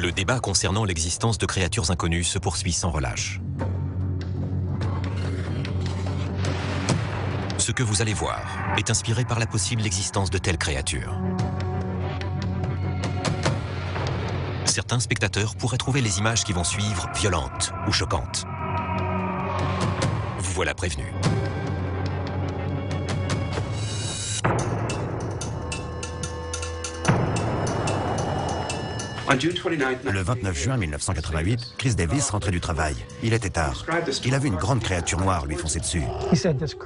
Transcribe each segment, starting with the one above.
Le débat concernant l'existence de créatures inconnues se poursuit sans relâche. Ce que vous allez voir est inspiré par la possible existence de telles créatures. Certains spectateurs pourraient trouver les images qui vont suivre violentes ou choquantes. Vous voilà prévenu. Le 29 juin 1988, Chris Davis rentrait du travail. Il était tard. Il a vu une grande créature noire lui foncer dessus.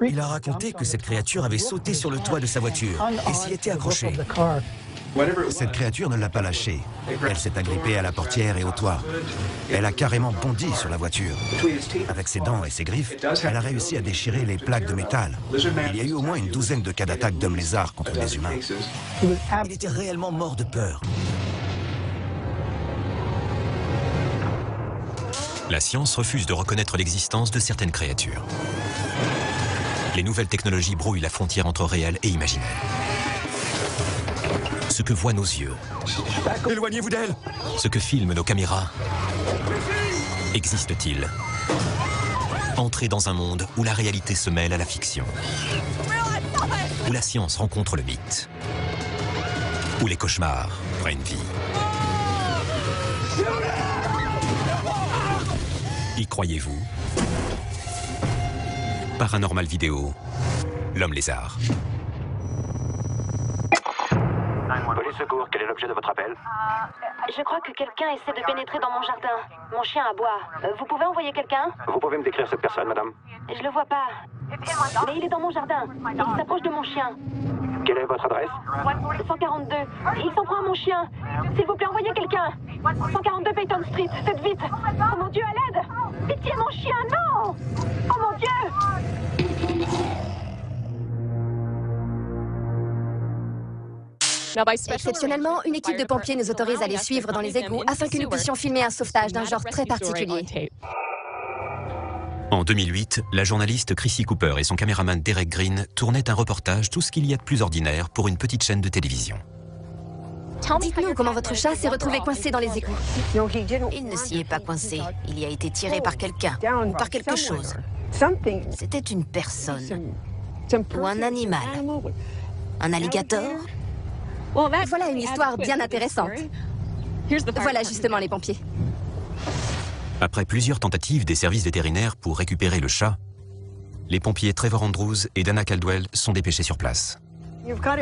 Il a raconté que cette créature avait sauté sur le toit de sa voiture et s'y était accrochée. Cette créature ne l'a pas lâché. Elle s'est agrippée à la portière et au toit. Elle a carrément bondi sur la voiture. Avec ses dents et ses griffes, elle a réussi à déchirer les plaques de métal. Il y a eu au moins une douzaine de cas d'attaque d'hommes lézards contre des humains. Il était réellement mort de peur. La science refuse de reconnaître l'existence de certaines créatures. Les nouvelles technologies brouillent la frontière entre réel et imaginaire. Ce que voient nos yeux, Éloignez-vous d'elle! ce que filment nos caméras, existe-t-il? Entrez dans un monde où la réalité se mêle à la fiction, où la science rencontre le mythe, où les cauchemars prennent vie. Y croyez-vous? Paranormal Vidéo, l'homme lézard. Police secours, quel est l'objet de votre appel? Je crois que quelqu'un essaie de pénétrer dans mon jardin. Mon chien aboie. Vous pouvez envoyer quelqu'un? Vous pouvez me décrire cette personne, madame? Je le vois pas. Mais il est dans mon jardin. Il s'approche de mon chien. Quelle est votre adresse? 142. Il s'en prend à mon chien. S'il vous plaît, envoyez quelqu'un. 142 Peyton Street. Faites vite. Oh mon Dieu, à l'aide! Pitié, mon chien, non! Oh mon Dieu! Exceptionnellement, une équipe de pompiers nous autorise à les suivre dans les égouts afin que nous puissions filmer un sauvetage d'un genre très particulier. En 2008, la journaliste Chrissy Cooper et son caméraman Derek Green tournaient un reportage Tout ce qu'il y a de plus ordinaire pour une petite chaîne de télévision. Dites-nous comment votre chat s'est retrouvé coincé dans les égouts. Il ne s'y est pas coincé. Il y a été tiré par quelqu'un ou par quelque chose. C'était une personne ou un animal. Un alligator? Voilà une histoire bien intéressante. Voilà justement les pompiers. Après plusieurs tentatives des services vétérinaires pour récupérer le chat, les pompiers Trevor Andrews et Dana Caldwell sont dépêchés sur place.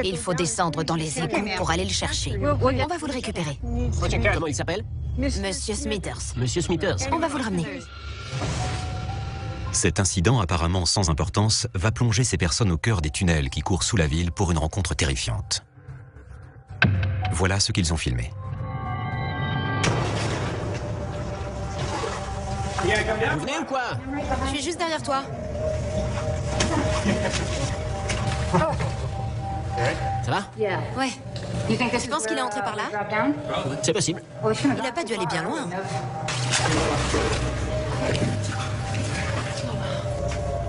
Il faut descendre dans les égouts pour aller le chercher. On va vous le récupérer. Comment il s'appelle? Monsieur Smithers. Monsieur Smithers. On va vous le ramener. Cet incident apparemment sans importance va plonger ces personnes au cœur des tunnels qui courent sous la ville pour une rencontre terrifiante. Voilà ce qu'ils ont filmé. Vous venez ou quoi? Je suis juste derrière toi. Ça va? Ouais. Tu penses qu'il est entré par là? C'est possible. Il n'a pas dû aller bien loin.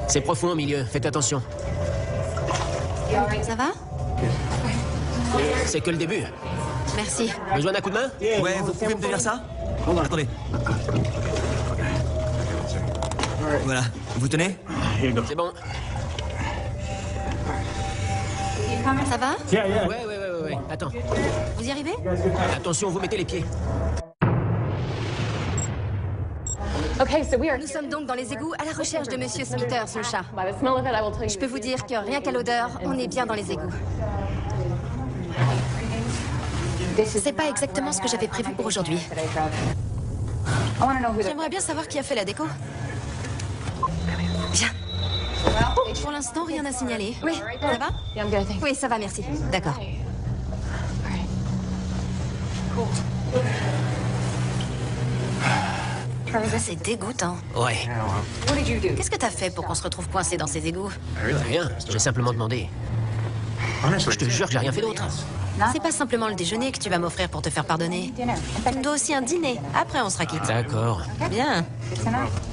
C'est profond au milieu, faites attention. Ça va? C'est que le début. Merci. Besoin d'un coup de main? Ouais, vous pouvez me tenir ça? Attendez. Voilà, vous tenez? C'est bon. Ça va? Ouais. Attends. Vous y arrivez? Attention, vous mettez les pieds. Nous sommes donc dans les égouts à la recherche de Monsieur Smithers, le chat. Je peux vous dire que rien qu'à l'odeur, on est bien dans les égouts. C'est pas exactement ce que j'avais prévu pour aujourd'hui. J'aimerais bien savoir qui a fait la déco. Bien. Pour l'instant, rien à signaler. Oui. Ça va? Oui, ça va, merci. D'accord. C'est dégoûtant. Ouais. Qu'est-ce que t'as fait pour qu'on se retrouve coincé dans ces égouts? Rien, j'ai simplement demandé. Je te jure que j'ai rien fait d'autre. C'est pas simplement le déjeuner que tu vas m'offrir pour te faire pardonner. Tu me dois aussi un dîner. Après, on sera quitte. D'accord. Bien.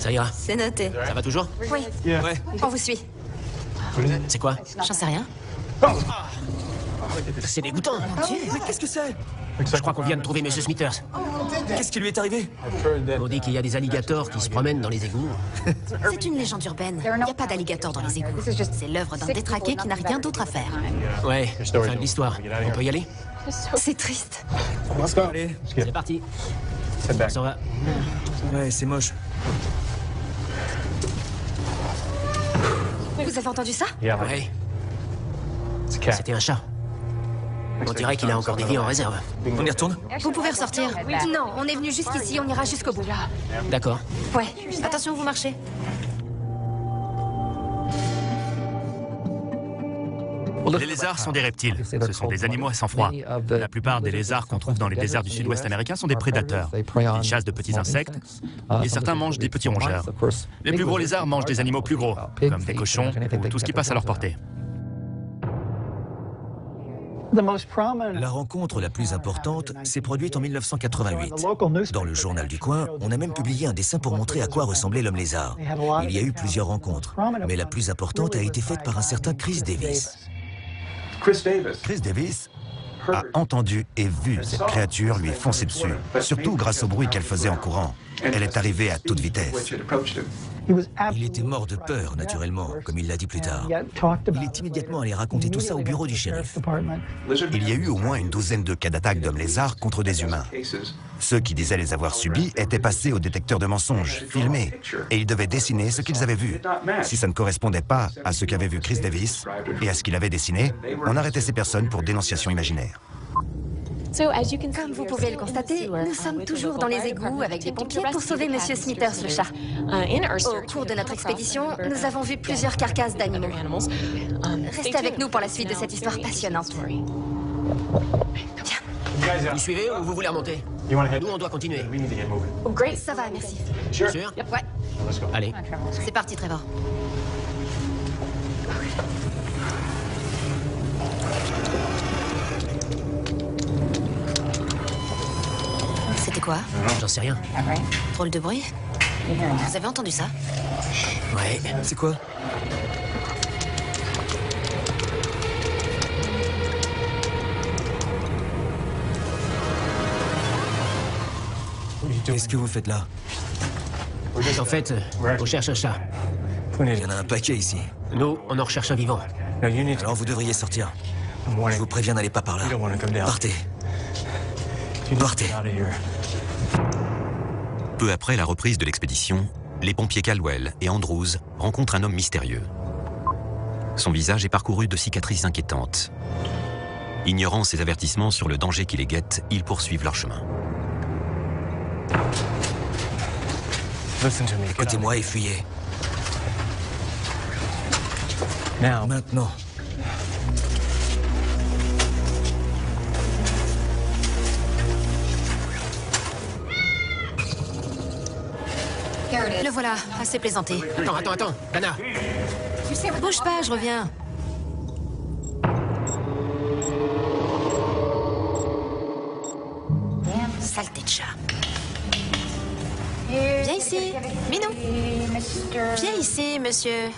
Ça ira. C'est noté. Ça va toujours? Oui, Ouais. on vous suit. C'est quoi? J'en sais rien. C'est dégoûtant. Mais qu'est-ce que c'est? Je crois qu'on vient de trouver Monsieur Smithers. Qu'est-ce qui lui est arrivé? On dit qu'il y a des alligators qui se promènent dans les égouts. C'est une légende urbaine. Il n'y a pas d'alligator dans les égouts. C'est l'œuvre d'un détraqué qui n'a rien d'autre à faire. Ouais, fin de l'histoire. On peut y aller? C'est triste. Allez, C'est parti. On s'en va. ouais, c'est moche. Vous avez entendu ça? Ouais. C'était un chat. On dirait qu'il a encore des vies en réserve. On y retourne? Vous pouvez ressortir. Non, on est venu jusqu'ici, on ira jusqu'au bout. D'accord. Ouais. Attention, vous marchez. Les lézards sont des reptiles. Ce sont des animaux à sang-froid. La plupart des lézards qu'on trouve dans les déserts du sud-ouest américain sont des prédateurs. Ils chassent de petits insectes et certains mangent des petits rongeurs. Les plus gros lézards mangent des animaux plus gros, comme des cochons ou tout ce qui passe à leur portée. La rencontre la plus importante s'est produite en 1988. Dans le journal du coin, on a même publié un dessin pour montrer à quoi ressemblait l'homme lézard. Il y a eu plusieurs rencontres, mais la plus importante a été faite par un certain Chris Davis. Chris Davis a entendu et vu cette créature lui foncer dessus, surtout grâce au bruit qu'elle faisait en courant. Elle est arrivée à toute vitesse. Il était mort de peur, naturellement, comme il l'a dit plus tard. Il est immédiatement allé raconter tout ça au bureau du shérif. Il y a eu au moins une douzaine de cas d'attaque d'hommes lézards contre des humains. Ceux qui disaient les avoir subis étaient passés au détecteur de mensonges, filmés, et ils devaient dessiner ce qu'ils avaient vu. Si ça ne correspondait pas à ce qu'avait vu Chris Davis et à ce qu'il avait dessiné, on arrêtait ces personnes pour dénonciation imaginaire. Comme vous pouvez le constater, nous sommes toujours dans les égouts avec des pompiers pour sauver Monsieur Smithers le chat. Au cours de notre expédition, nous avons vu plusieurs carcasses d'animaux. Restez avec nous pour la suite de cette histoire passionnante. Vous suivez ou vous voulez remonter? Nous, on doit continuer. Ça va, merci. Sûr? Ouais. Allez. C'est parti, Trevor. C'était quoi? J'en sais rien. Drôle de bruit? Vous avez entendu ça? Ouais, c'est quoi? Qu'est-ce que vous faites là? En fait, on cherche un chat. Il y en a un paquet ici. Nous, on en recherche un vivant. Alors vous devriez sortir. Je vous préviens, n'allez pas par là. Partez. Partez. Peu après la reprise de l'expédition, les pompiers Caldwell et Andrews rencontrent un homme mystérieux. Son visage est parcouru de cicatrices inquiétantes. Ignorant ces avertissements sur le danger qui les guette, ils poursuivent leur chemin. Écoutez-moi et fuyez. Maintenant. Le voilà, assez plaisanté. Attends, Dana. Bouge pas, je reviens. Saleté de chat. Viens ici, Minou. Viens ici, monsieur.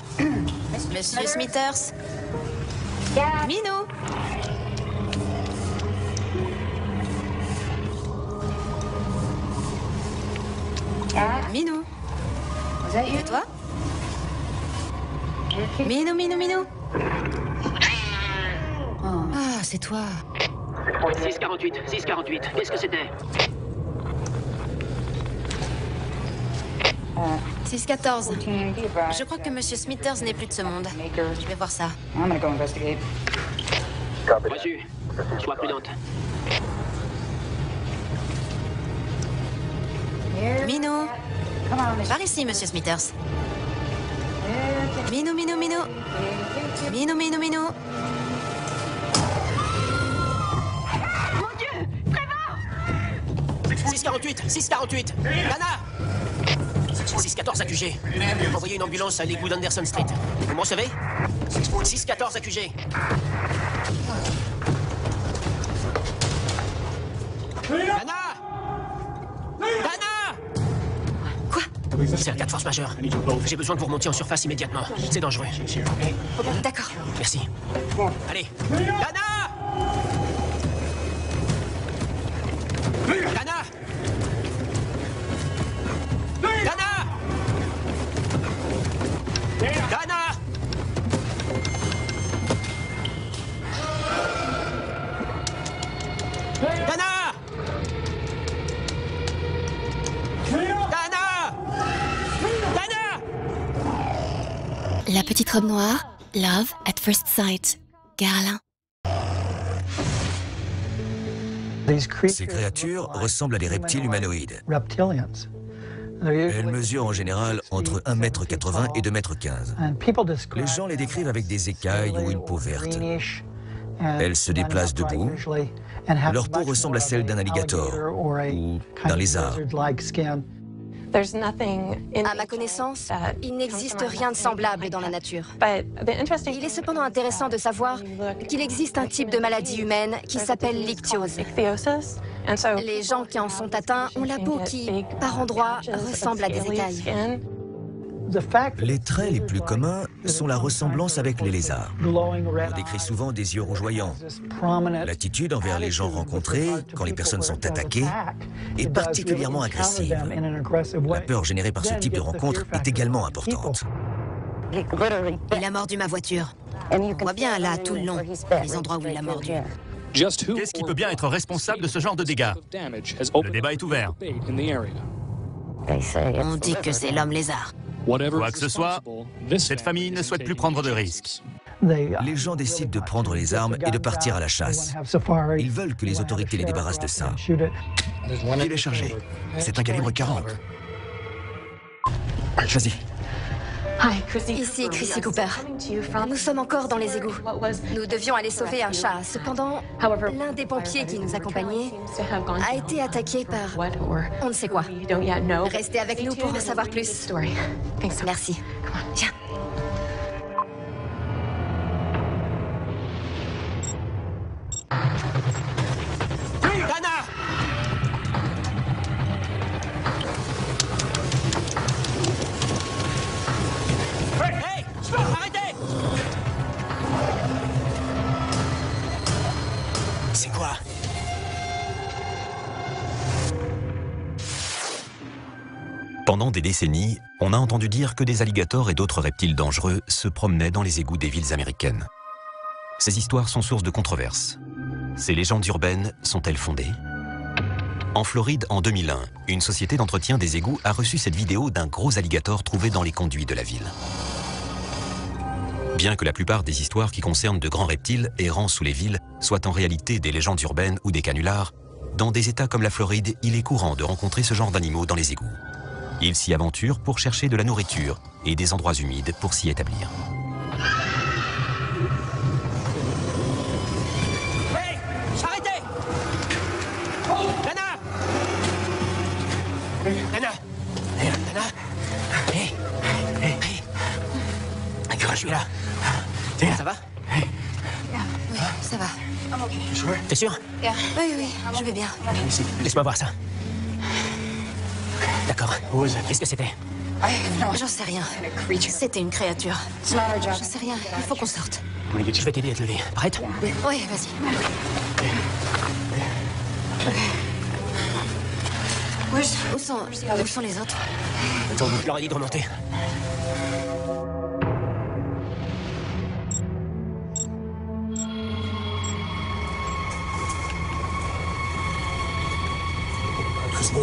Monsieur Smithers. Minou. Minou. C'est toi? Minou. Ah, c'est toi. 648, qu'est-ce que c'était? 614. Je crois que Monsieur Smithers n'est plus de ce monde. Je vais voir ça. Reçu. Sois prudente. Minou. Par ici, Monsieur Smithers. Minou. Minou. Mon Dieu! Trevor! 648. Dana! 614 accusé. Envoyez une ambulance à l'égout d'Anderson Street. Vous me recevez? 614 accusé. Dana! Quoi? C'est un cas de force majeure. J'ai besoin que vous remontiez en surface immédiatement. C'est dangereux. D'accord. Merci. Allez. Dana! Dana! Dana! Dana! Dana! Dana! Dana! La petite robe noire, Love at First Sight, Garlin. Ces créatures ressemblent à des reptiles humanoïdes. Elles mesurent en général entre 1,80 m et 2,15 m. Les gens les décrivent avec des écailles ou une peau verte. Elles se déplacent debout. Leur peau ressemble à celle d'un alligator ou d'un lézard. À ma connaissance, il n'existe rien de semblable dans la nature. Il est cependant intéressant de savoir qu'il existe un type de maladie humaine qui s'appelle l'ichthyose. Les gens qui en sont atteints ont la peau qui, par endroits, ressemble à des écailles. Les traits les plus communs sont la ressemblance avec les lézards. On décrit souvent des yeux rougeoyants. L'attitude envers les gens rencontrés, quand les personnes sont attaquées, est particulièrement agressive. La peur générée par ce type de rencontre est également importante. Il a mordu ma voiture. On voit bien là, tout le long, les endroits où il a mordu. Qu'est-ce qui peut bien être responsable de ce genre de dégâts? Le débat est ouvert. On dit que c'est l'homme lézard. Quoi que ce soit, cette famille ne souhaite plus prendre de risques. Les gens décident de prendre les armes et de partir à la chasse. Ils veulent que les autorités les débarrassent de ça. Il est chargé. C'est un calibre 40. Vas-y. Ici Chrissy Cooper. Nous sommes encore dans les égouts. Nous devions aller sauver un chat. Cependant, l'un des pompiers qui nous accompagnait a été attaqué par on ne sait quoi. Restez avec nous pour en savoir plus. Merci. Viens. C'est quoi? Pendant des décennies, on a entendu dire que des alligators et d'autres reptiles dangereux se promenaient dans les égouts des villes américaines. Ces histoires sont source de controverses. Ces légendes urbaines sont-elles fondées? En Floride, en 2001, une société d'entretien des égouts a reçu cette vidéo d'un gros alligator trouvé dans les conduits de la ville. Bien que la plupart des histoires qui concernent de grands reptiles errant sous les villes soient en réalité des légendes urbaines ou des canulars, dans des États comme la Floride, il est courant de rencontrer ce genre d'animaux dans les égouts. Ils s'y aventurent pour chercher de la nourriture et des endroits humides pour s'y établir. Hey! Arrêtez! Dana! Dana! Dana! Hey! Hey! Hey! Je suis là. Ça va? Oui, ça va. T'es sûr? Oui, je vais bien. Laisse-moi voir ça. D'accord. Qu'est-ce que c'était? J'en sais rien. C'était une créature. J'en sais rien. Il faut qu'on sorte. Je vais t'aider à te lever. Prête? Oui, vas-y. Où sont les autres? Je leur ai dit de remonter.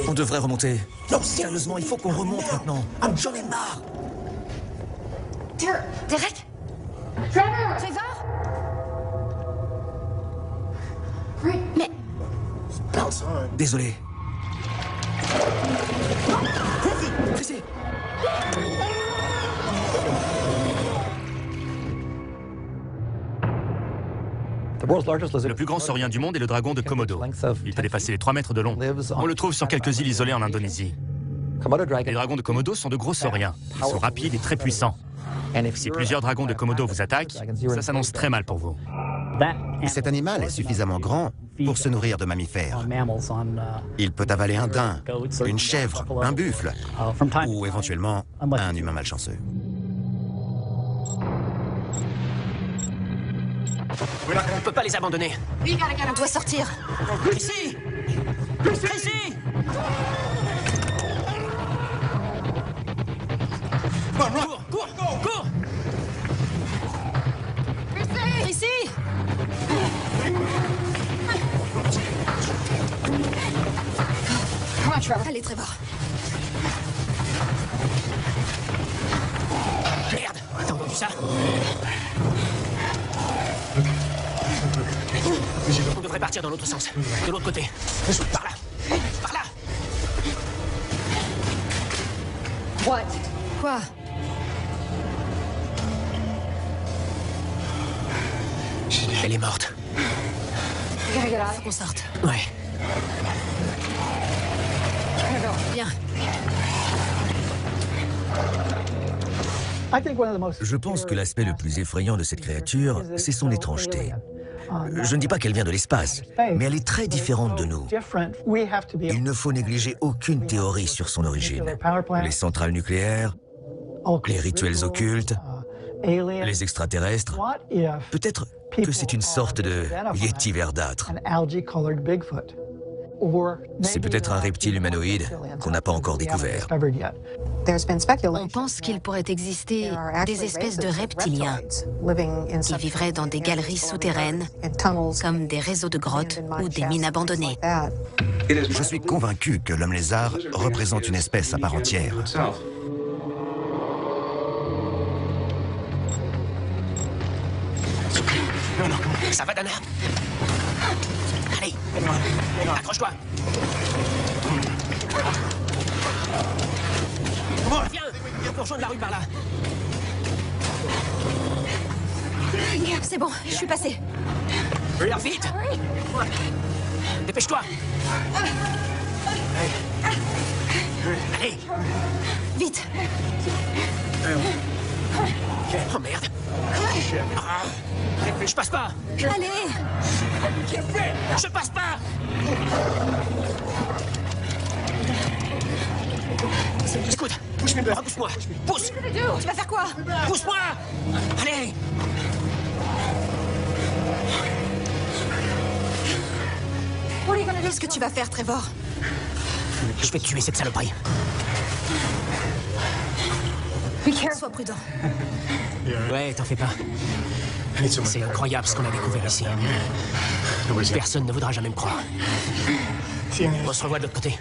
On devrait remonter. Non, sérieusement, il faut qu'on remonte maintenant. J'en ai marre. Derek? Trevor? Mais... Désolé. Chrissy! Le plus grand saurien du monde est le dragon de Komodo. Il peut dépasser les 3 mètres de long. On le trouve sur quelques îles isolées en Indonésie. Les dragons de Komodo sont de gros sauriens. Ils sont rapides et très puissants. Si plusieurs dragons de Komodo vous attaquent, ça s'annonce très mal pour vous. Cet animal est suffisamment grand pour se nourrir de mammifères. Il peut avaler un daim, une chèvre, un buffle, ou éventuellement un humain malchanceux. On peut pas les abandonner. On doit sortir. Chrissy! Chrissy! Cours, cours, cours! Chrissy! Allez, Trevor. Merde! T'as entendu ça? On devrait partir dans l'autre sens. De l'autre côté. Par là. Par là. Quoi? Elle est morte. Faut qu'on sorte. Ouais. Bien. Je pense que l'aspect le plus effrayant de cette créature, c'est son étrangeté. Je ne dis pas qu'elle vient de l'espace, mais elle est très différente de nous. Il ne faut négliger aucune théorie sur son origine. Les centrales nucléaires, les rituels occultes, les extraterrestres. Peut-être que c'est une sorte de yéti verdâtre. C'est peut-être un reptile humanoïde qu'on n'a pas encore découvert. On pense qu'il pourrait exister des espèces de reptiliens qui vivraient dans des galeries souterraines, comme des réseaux de grottes ou des mines abandonnées. Je suis convaincu que l'homme lézard représente une espèce à part entière. Ça va, Dana? Allez, accroche-toi. Viens, viens pour rejoindre la rue par là. C'est bon, je suis passée. Alors vite! Dépêche-toi! Allez! Vite! Oh merde! Je passe pas! Allez! Je passe pas! Écoute, repousse-moi! Pousse! Tu vas faire quoi? Pousse-moi! Allez! Qu'est-ce que tu vas faire, Trevor? Je vais tuer cette saloperie. Sois prudent. Ouais, t'en fais pas. C'est incroyable ce qu'on a découvert ici. Personne ne voudra jamais me croire. On se revoit de l'autre côté.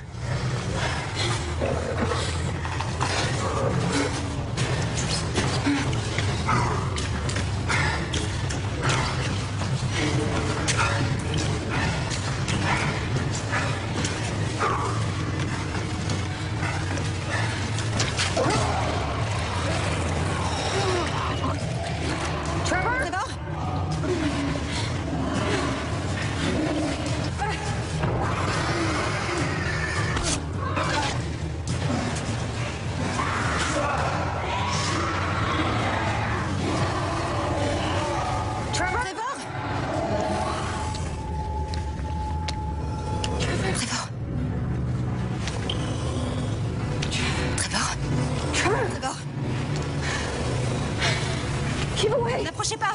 N'approchez pas!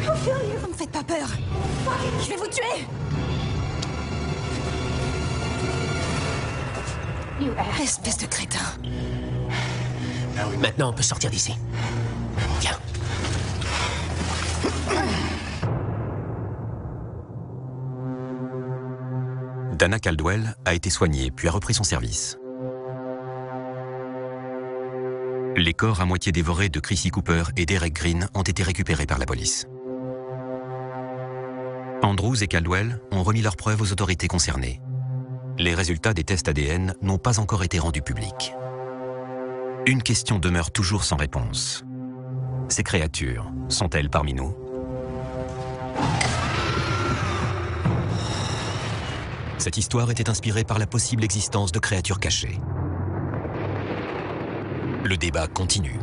Vous me faites pas peur! Je vais vous tuer! Espèce de crétin! Maintenant, on peut sortir d'ici. Viens. Dana Caldwell a été soignée puis a repris son service. Les corps à moitié dévorés de Chrissy Cooper et Derek Green ont été récupérés par la police. Andrews et Caldwell ont remis leurs preuves aux autorités concernées. Les résultats des tests ADN n'ont pas encore été rendus publics. Une question demeure toujours sans réponse. Ces créatures sont-elles parmi nous? Cette histoire était inspirée par la possible existence de créatures cachées. Le débat continue.